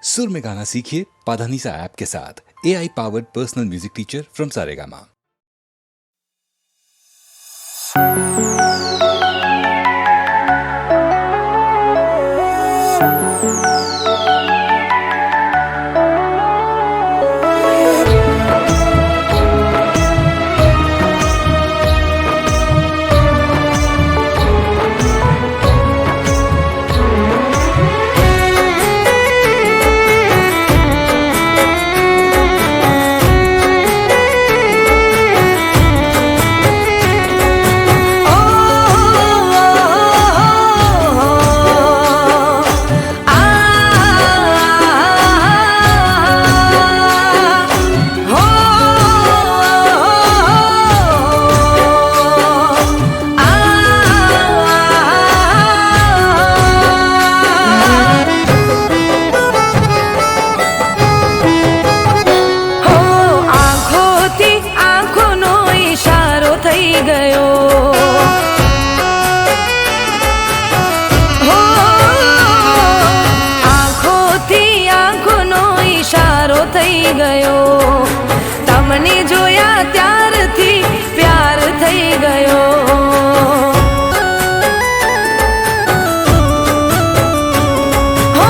सुर में गाना सीखिए पाधानीसा ऐप के साथ। AI powered personal music teacher from Saregama. તમને જોયા ત્યારથી પ્યાર થઈ ગયો. હો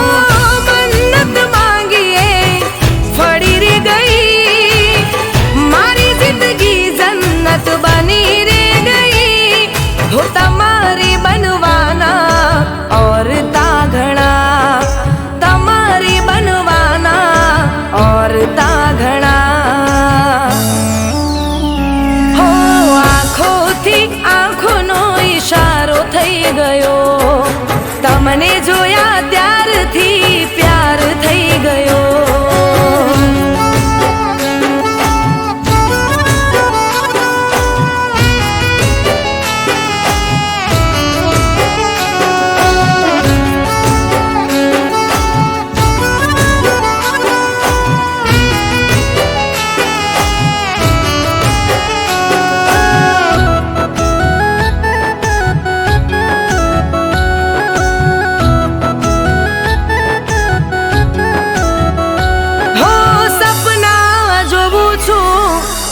મન્નત માંગીએ ફળી રે ગઈ, મારી જિંદગી જન્નત બની રે ગઈ. હો તમારી બનવાના ઓર તા ઘણા, તમારી બનવાના ઓર તા ઘણા. થઈ ગયો, તમને જોયા ત્યારથી પ્યાર થઈ ગયો.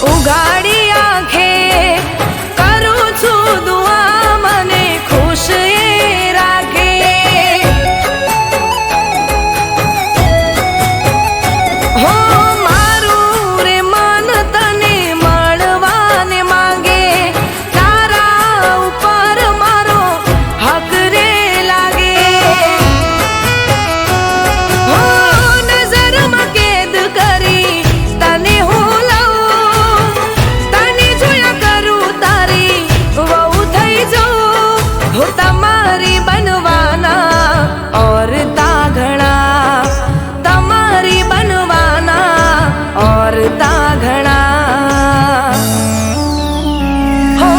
ઉગાડી આંખે કરું છું દુઆ, મને ખુશ એ રાખે. હો મારું રે મન તને મળવાને માંગે, તારા ઉપર મારો હક રે લાગે. હો નજરમાં કેદ કરી તને હું તમારી બનવાના ઓર તા ઘણા, તમારી બનવાના ઓર તા ઘણા. હો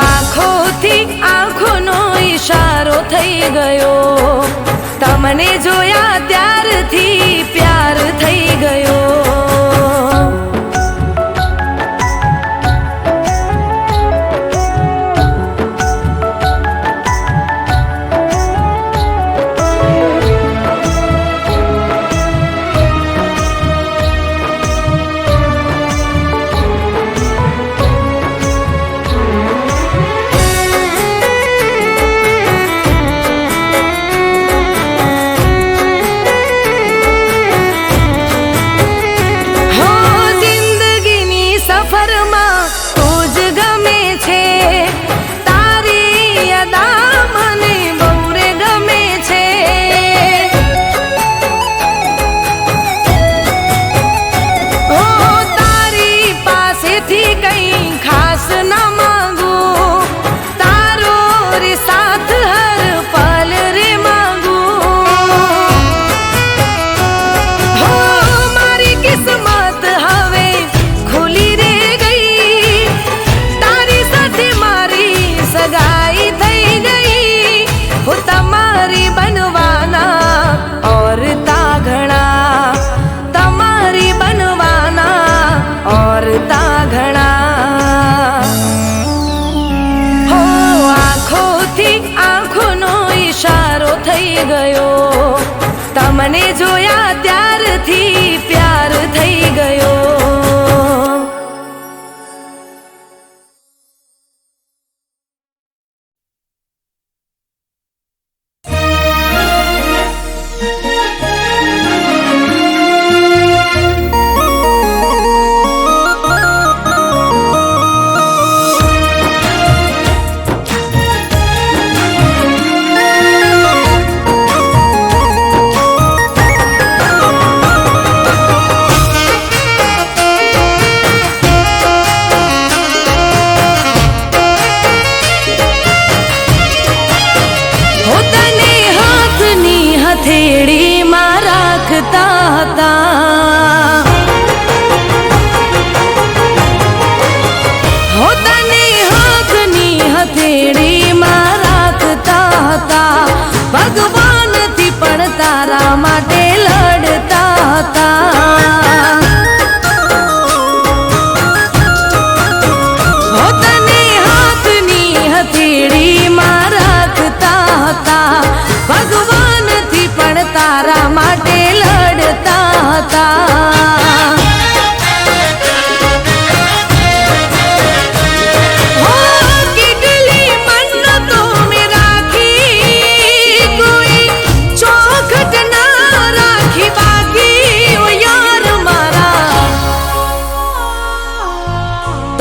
આંખોથી આંખોનો ઈશારો થઈ ગયો, તમને જોયા ત્યારથી પ્યાર થઈ ગયો.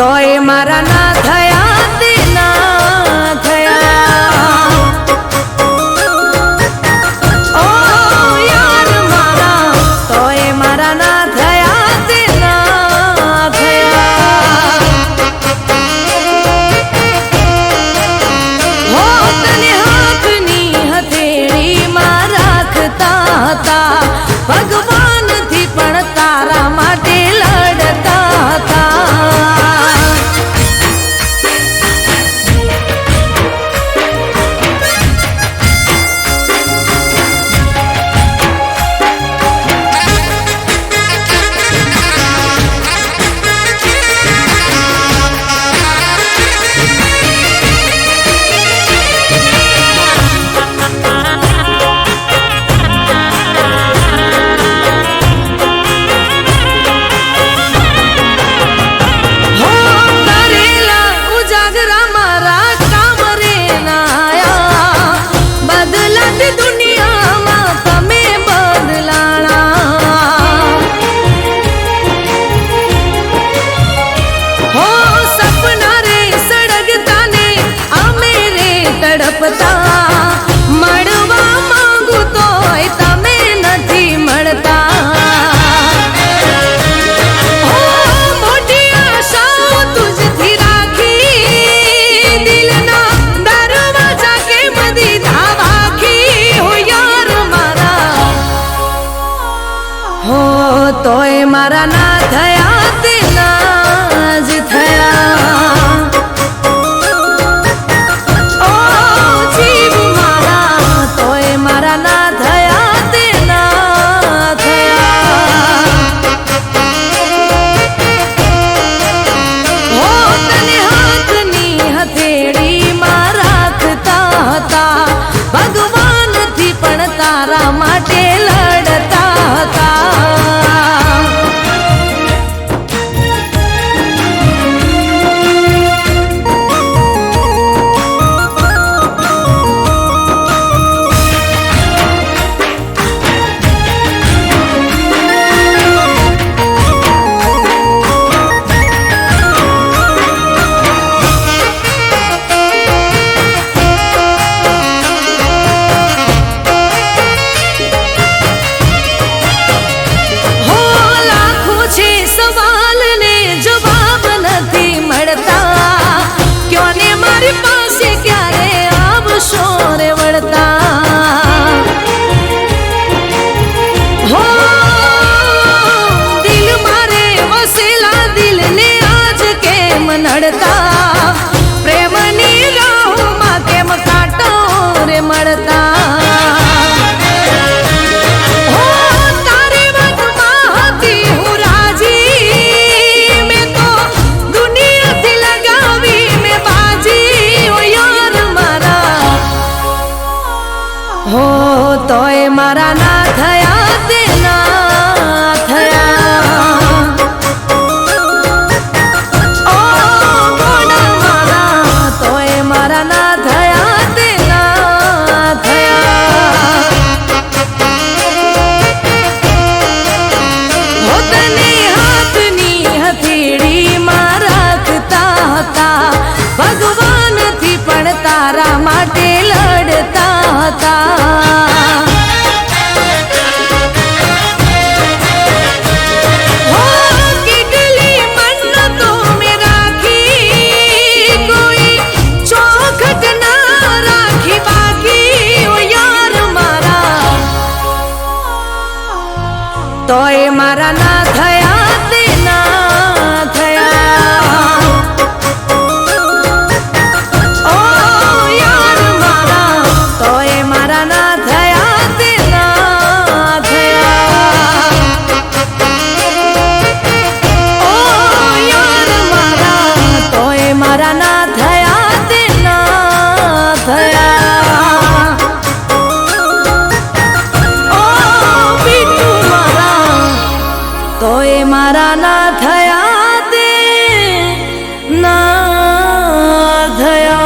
તોય મારા ના થયા તે ના થયા. ઓ યાર મારા તોય મારા ના થયા તે ના થયા. હો તને હાથની હથેળી માં રાખતા હતા, ભગવાનથી પણ તારા માટે લડતા હતા. મળવા માંગુ તોય તમે નથી મળતા. મોટી આશાઓ તુજથી રાખી, દિલના દરવાજા કેમ દીધા વાખી. હો યાર મારા હો તોય મારા ના થયા તે ના જ થયા. ભગવાનથી પણ તારા માટે લડતા હતા. નડતા પ્રેમની રાહમાં કેમ કાંટો રે મળતા. હો તારી વાતમાં હતી હું રાજી, મેં તો દુનિયાથી લગાવી મેં બાજી. ઓ યાર મારા હો તોય મારા ના થયા તે ના થયા. ભગવાનથી પણ તારા માટે લડતા હતા. હો કેટલી મન્નતો મેં રાખી, કોઈ ચોખટ ના રાખી બાકી. ઓ યાર મારા તોય મારા ના થયા તે ના થયા. મારા ના થયા તે ના થયા.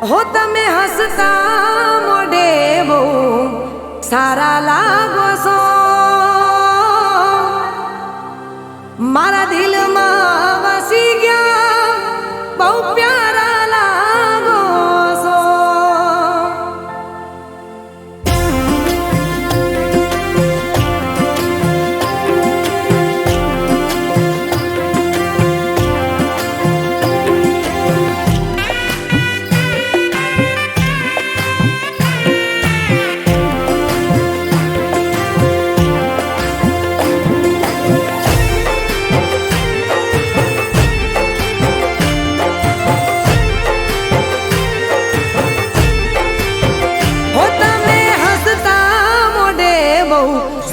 હો તમે હસતા મોઢે બહુ સારા લાગો છો, મારા દિલમાં વસી ગયા બહુ પ્યારા લાગો છો.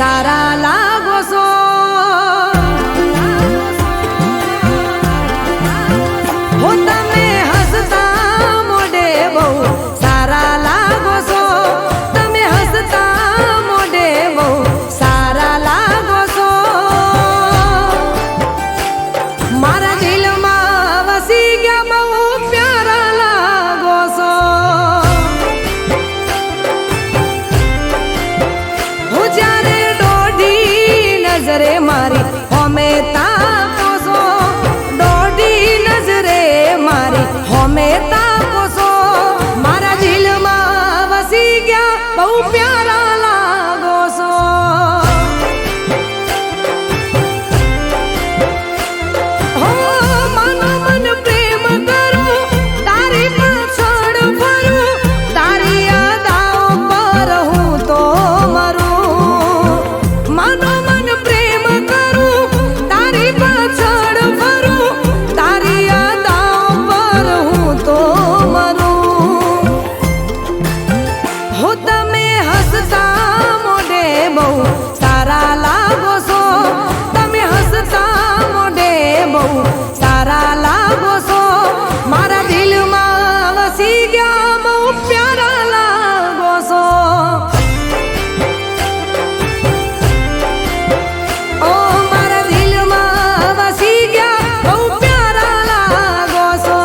સારા લાગો છો, હો તમે હસતા મોઢે બહુ સારા લાગો છો, તમે હસતા મોઢે બહુ સારા લાગો છો, મારા દિલમાં વસી ગયા બહુ પ્યારા લાગો છો. હું જ્યારે નજરે મારી હોમે તાકો છો, દોઢી નજરે મારી હોમે તાકો છો, મારા દિલમાં વસી ગયા બહુ પ્યારા લાગો છો. હો મનો મન પ્રેમ કરું, તારી પાછળ ફરું, તારી યાદો પર હું તો મરું. મનો સારા લાગો છો, તમે હસતા મોઢે બહુ સારા લાગો છો, મારા દિલમાં વસી ગયા બહુ પ્યારા લાગો છો. ઓ મારા દિલમાં વસી ગયા બહુ પ્યારા લાગો છો.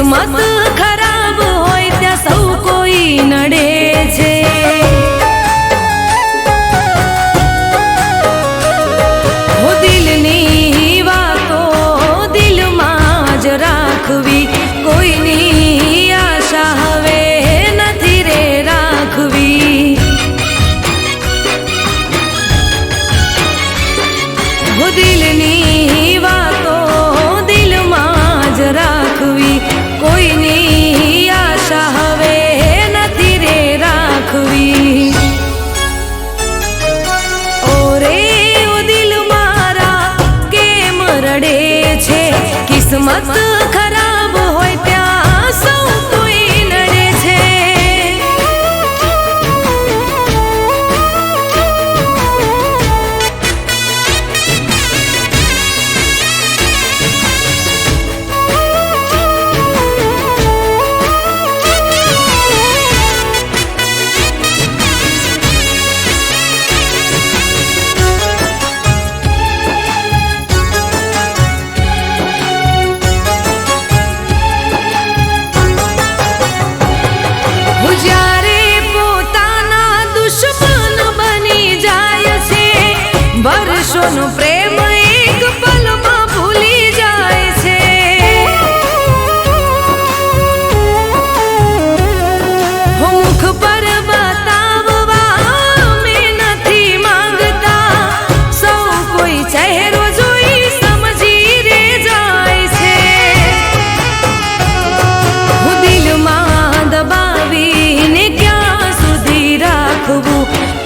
કિસ્મત ખરાબ હોય ત્યાં સૌ કોઈ નડે છે. હો દિલની વાતો દિલમાં જ રાખવી, કોઈની આશા હવે નથી રે રાખવી. હો દિલની વાતો દિલમાં જ રાખવી, કોઈની આશા હવે નથી રે રાખવી. ઓરે ઓ દિલ મારા કેમ રડે છે, કિસ્મત ખરાબ હોય ત્યાં સૌ કોઈ નડે છે. જ્યારે પોતાના દુશ્મન બની જાય છે, વર્ષોનો પ્રેમ એક પલમાં ભૂલી જાય છે. હો મુખ પર બતાવવા મેં નથી માંગતા, સૌ કોઈ ચહેરો જોઈ સમજી રે જાય છે. હું દિલમાં દબાવીને ક્યાં સુધી રાખવું,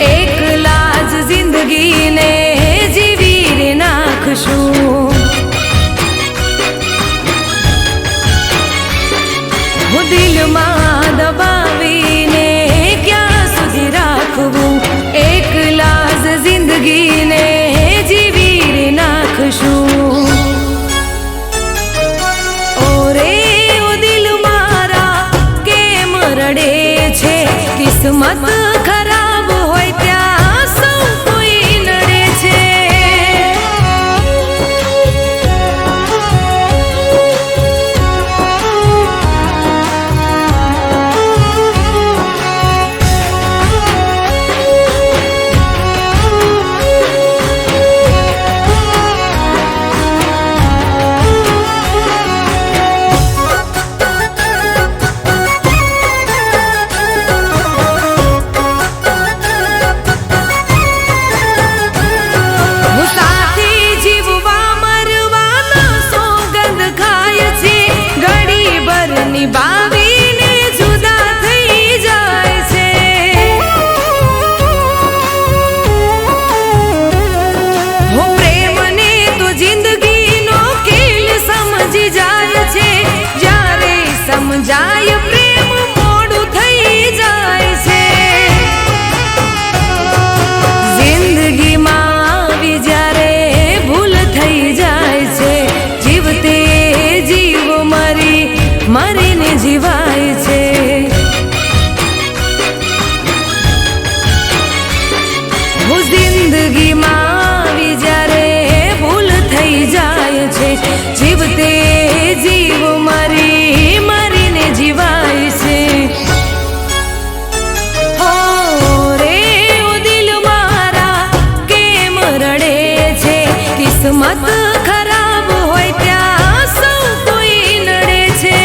એકલા જ જિંદગીને જીવી રે નાખશું. હું દિલમાં દબાવીને ક્યાં સુધી રાખવું, એકલા જ જિંદગીને જીવી રે નાખશું. ઓરે ઓ દિલ મારા કેમ રડે છે, કિસ્મત ખરાબ હોય ત્યાં સૌ કોઈ નડે છે. હું સાથી જીવવા મરવાના સોગંદ ખાય છે, ઘડી ભર નિભાવીને જુદા થઈ જાય છે. હો પ્રેમને તો જિંદગીનો ખેલ સમજી જાય છે, જ્યારે સમજાય પ્રેમ મોડું થઈ જાય છે. જિંદગીમાં આવી જ્યારે ભૂલ થઈ જાય છે, જીવતે જીવ મરીને જીવાય છે. હું જિંદગીમાં આવી જ્યારે ભૂલ થઈ જાય છે, જીવતે જીવ મરીને જીવાય છે. હો રે ઓ દિલ મારા કેમ રડે છે, કિસ્મત ખરાબ હોય ત્યાં સૌ કોઈ નડે છે.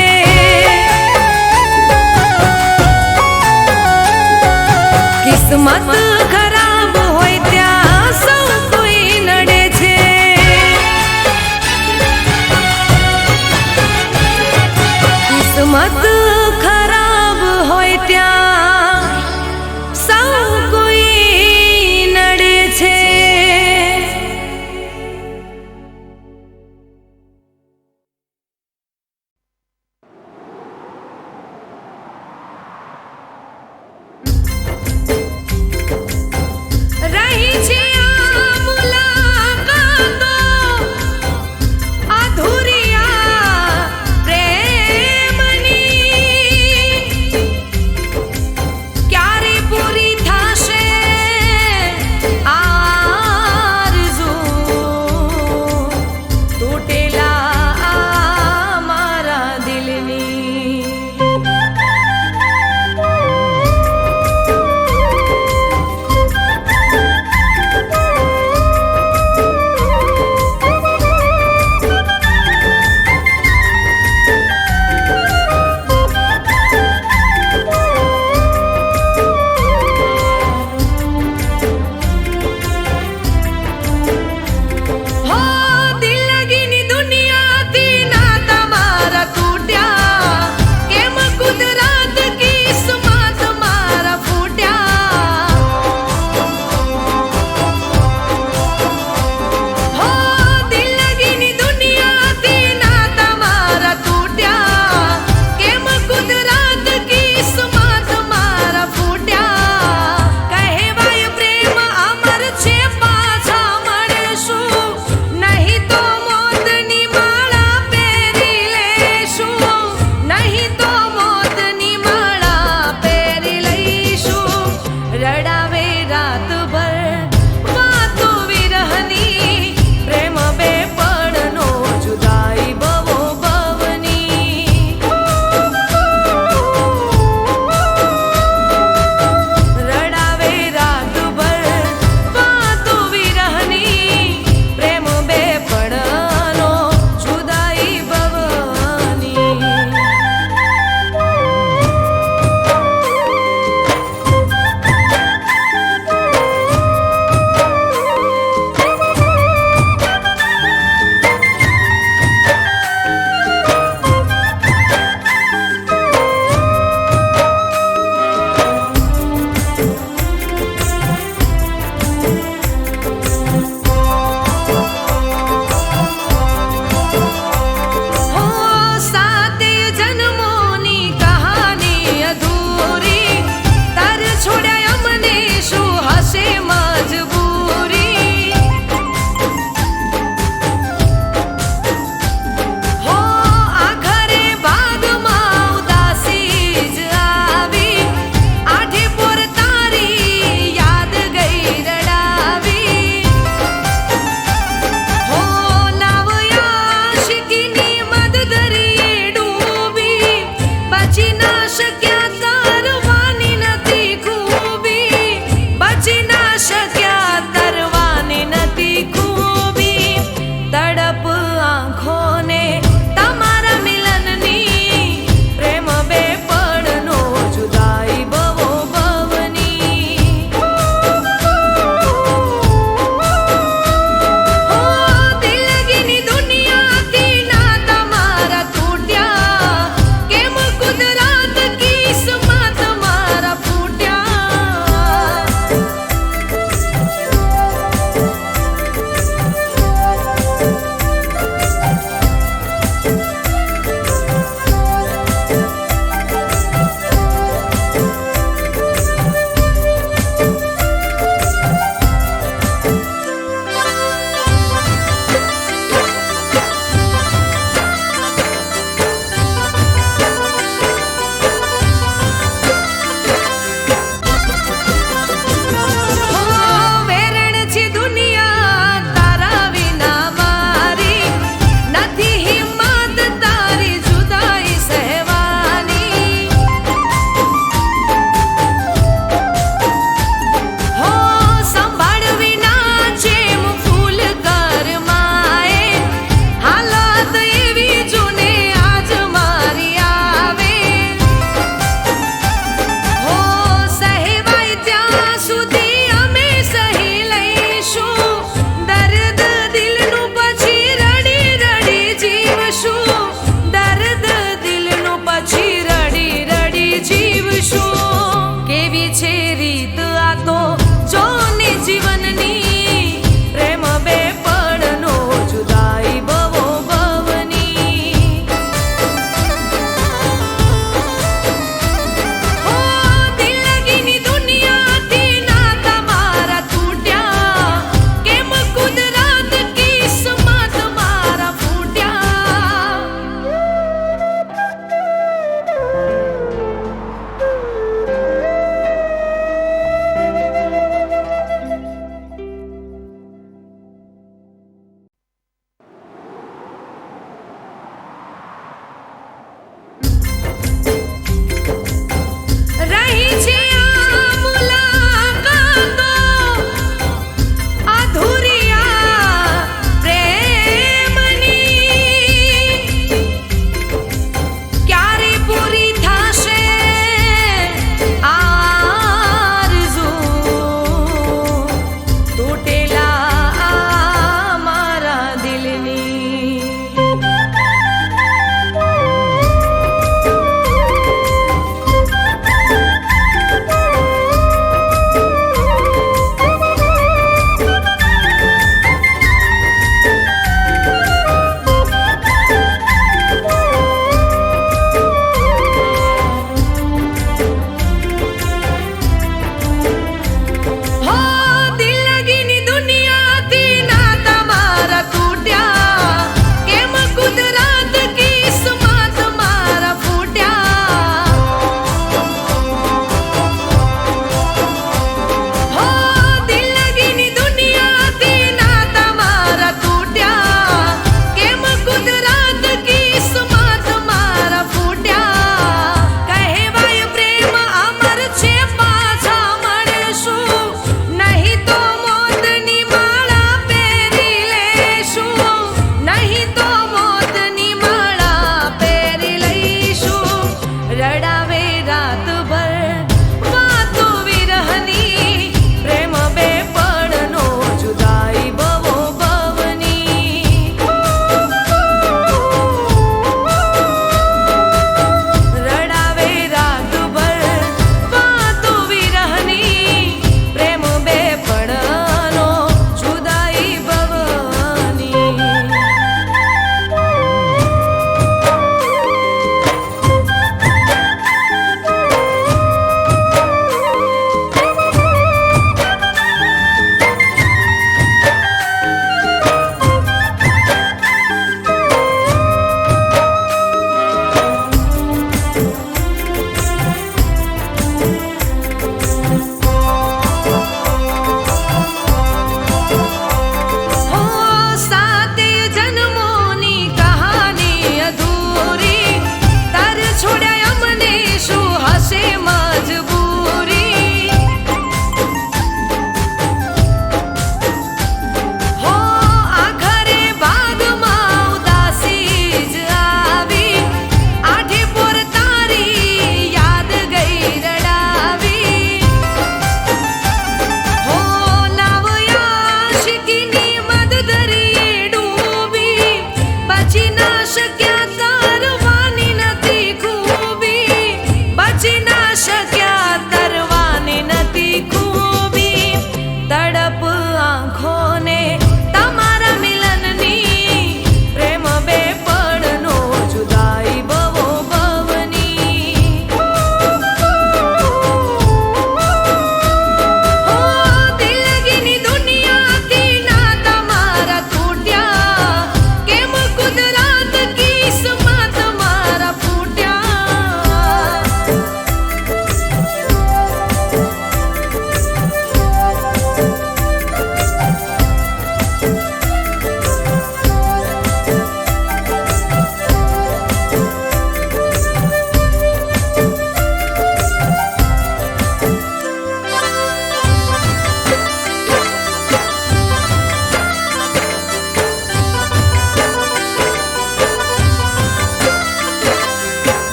કિસ્મત ખરાબ હોય ત્યાં સૌ કોઈ નડે છે. કિસ્મત ખરાબ હોય ત્યાં સૌ કોઈ નડે છે. રડાવે રાતભર વાતો વિરહની પ્રેમ બે પળનો જુદાઈ ભવો ભવની રડાવે રાતભર વાતો વિરહની પ્રેમ બે પળનો જુદાઈ ભવની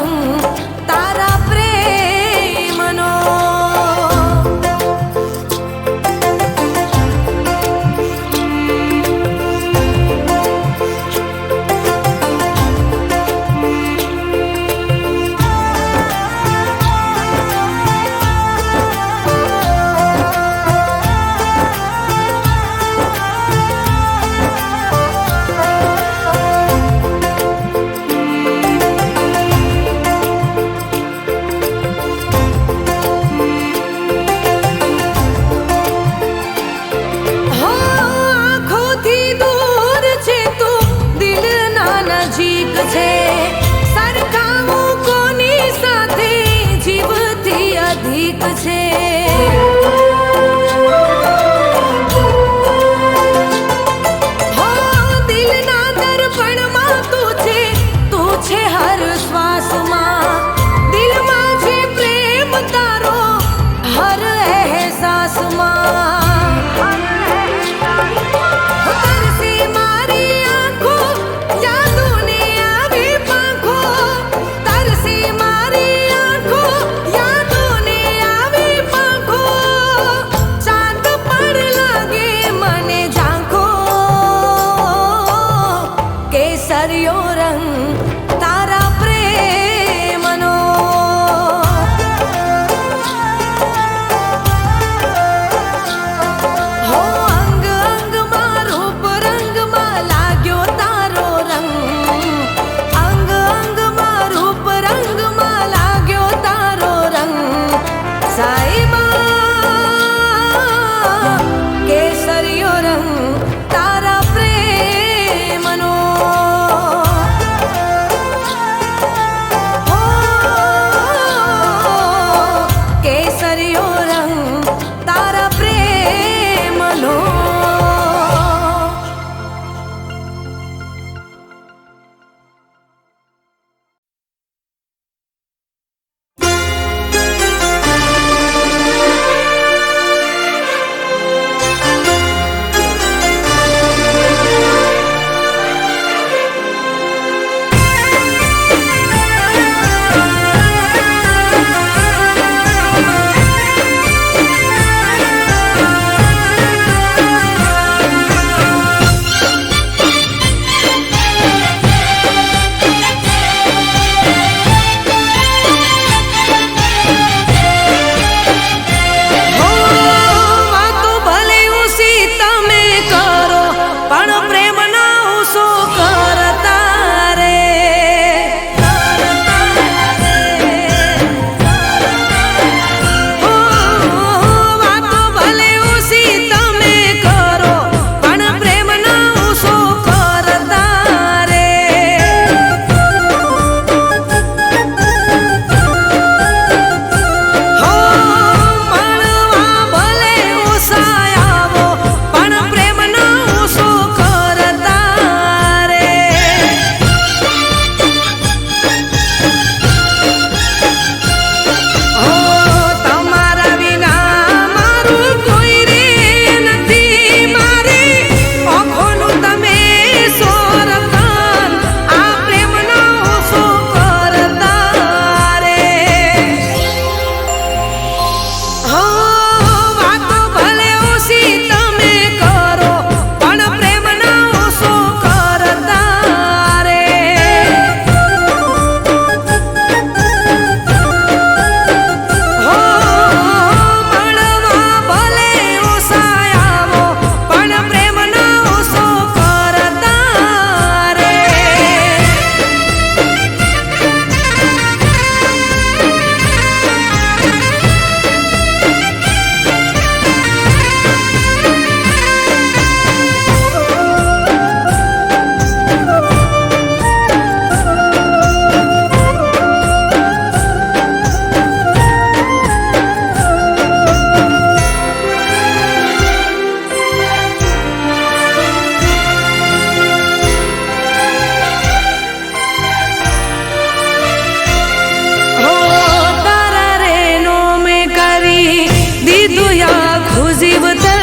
રંગ તારા પ્રેમનો. जीव